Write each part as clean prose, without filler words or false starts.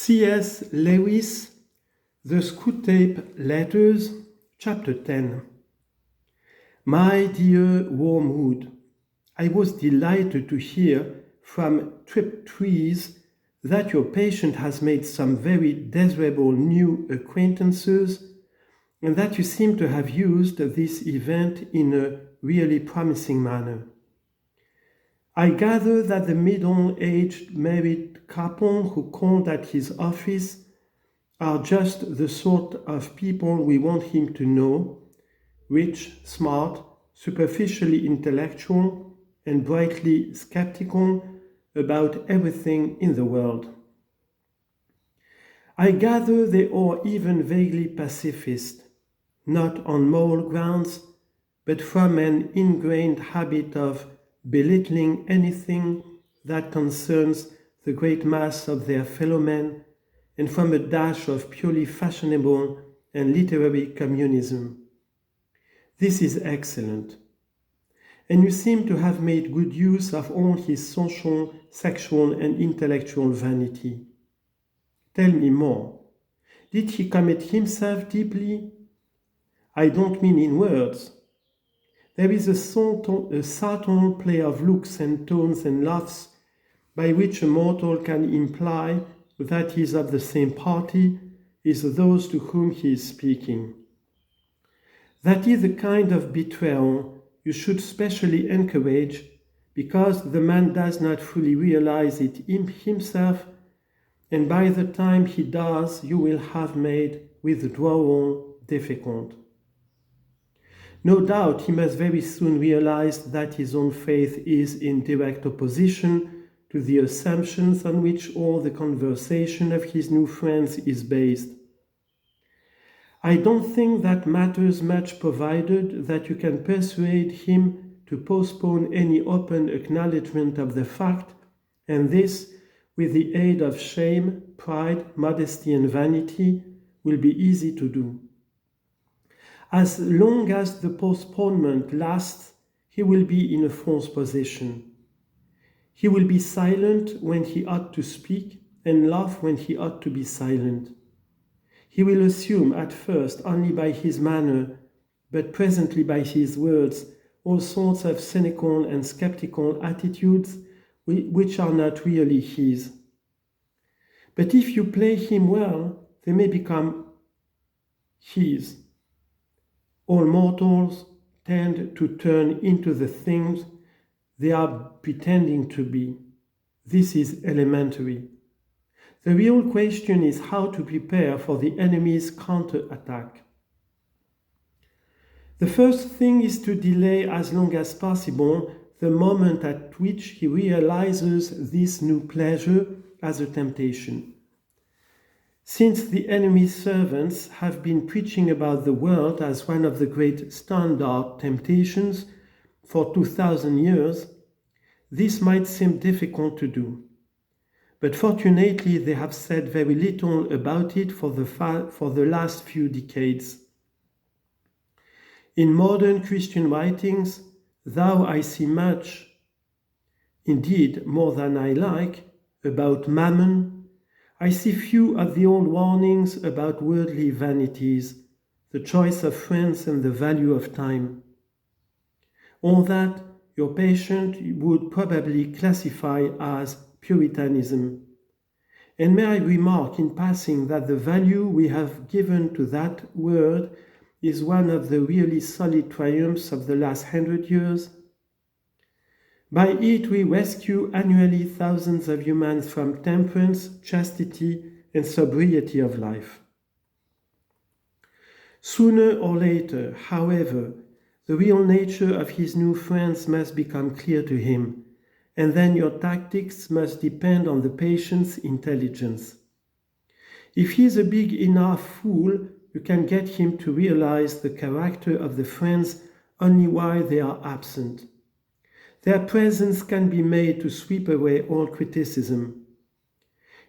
C.S. Lewis, The SCREWTAPE Letters, Chapter 10. My dear Wormwood, I was delighted to hear from Triptrees that your patient has made some very desirable new acquaintances and that you seem to have used this event in a really promising manner. I gather that the middle-aged married couple who called at his office are just the sort of people we want him to know, rich, smart, superficially intellectual, and brightly skeptical about everything in the world. I gather they are even vaguely pacifist, not on moral grounds, but from an ingrained habit of belittling anything that concerns the great mass of their fellow men, and from a dash of purely fashionable and literary communism. This is excellent. And you seem to have made good use of all his social, sexual, and intellectual vanity. Tell me more. Did he commit himself deeply? I don't mean in words. There is a subtle play of looks and tones and laughs by which a mortal can imply that he is of the same party as those to whom he is speaking. That is the kind of betrayal you should specially encourage because the man does not fully realize it in himself, and by the time he does, you will have made withdrawal difficult. No doubt he must very soon realize that his own faith is in direct opposition to the assumptions on which all the conversation of his new friends is based. I don't think that matters much provided that you can persuade him to postpone any open acknowledgement of the fact, and this, with the aid of shame, pride, modesty, and vanity, will be easy to do. As long as the postponement lasts, he will be in a false position. He will be silent when he ought to speak and laugh when he ought to be silent. He will assume at first only by his manner, but presently by his words, all sorts of cynical and skeptical attitudes which are not really his. But if you play him well, they may become his. All mortals tend to turn into the things they are pretending to be. This is elementary. The real question is how to prepare for the enemy's counterattack. The first thing is to delay as long as possible the moment at which he realizes this new pleasure as a temptation. Since the enemy's servants have been preaching about the world as one of the great standard temptations for 2,000 years, this might seem difficult to do. But fortunately, they have said very little about it for the last few decades. In modern Christian writings, though I see much, indeed more than I like, about mammon, I see few of the old warnings about worldly vanities, the choice of friends and the value of time. All that your patient would probably classify as Puritanism. And may I remark in passing that the value we have given to that word is one of the really solid triumphs of the last 100 years. By it we rescue annually thousands of humans from temperance, chastity, and sobriety of life. Sooner or later, however, the real nature of his new friends must become clear to him, and then your tactics must depend on the patient's intelligence. If he is a big enough fool, you can get him to realize the character of the friends only while they are absent. Their presence can be made to sweep away all criticism.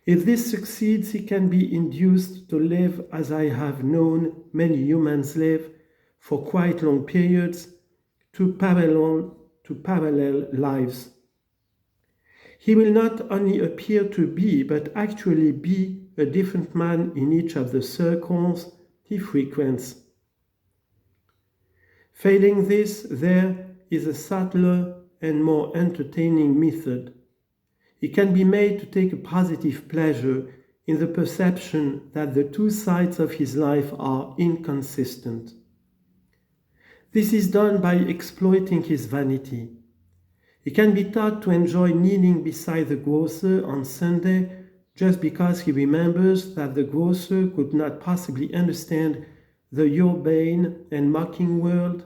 If this succeeds, he can be induced to live as I have known many humans live for quite long periods, to parallel lives. He will not only appear to be, but actually be a different man in each of the circles he frequents. Failing this, there is a subtler and more entertaining method. He can be made to take a positive pleasure in the perception that the two sides of his life are inconsistent. This is done by exploiting his vanity. He can be taught to enjoy kneeling beside the grocer on Sunday just because he remembers that the grocer could not possibly understand the urbane and mocking world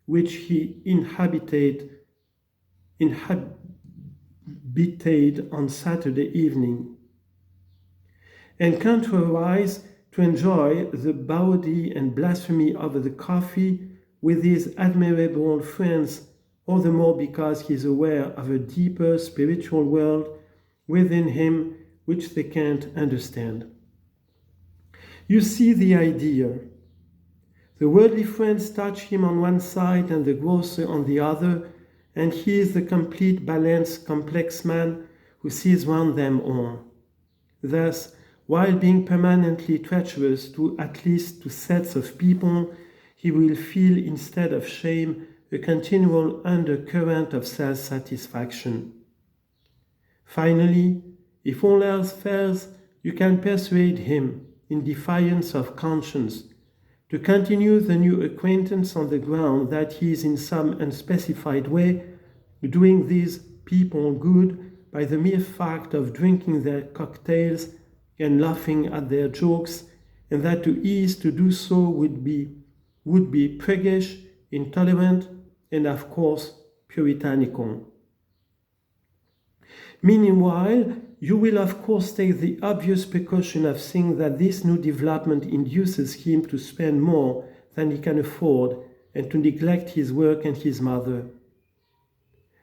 which he inhabited on Saturday evening, and contrariwise to enjoy the bawdy and blasphemy of the coffee with his admirable friends, all the more because he is aware of a deeper spiritual world within him which they can't understand. You see the idea. The worldly friends touch him on one side and the grocer on the other, and he is the complete balanced, complex man who sees round them all. Thus, while being permanently treacherous to at least two sets of people, he will feel instead of shame a continual undercurrent of self-satisfaction. Finally, if all else fails, you can persuade him, in defiance of conscience, to continue the new acquaintance on the ground that he is in some unspecified way doing these people good by the mere fact of drinking their cocktails and laughing at their jokes, and that to ease to do so would be priggish, intolerant, and of course puritanical. Meanwhile, you will of course take the obvious precaution of seeing that this new development induces him to spend more than he can afford and to neglect his work and his mother.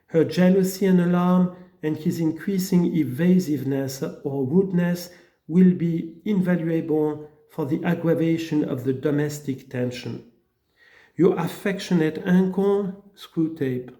Her jealousy and alarm and his increasing evasiveness or rudeness will be invaluable for the aggravation of the domestic tension. Your affectionate uncle, SCREWTAPE.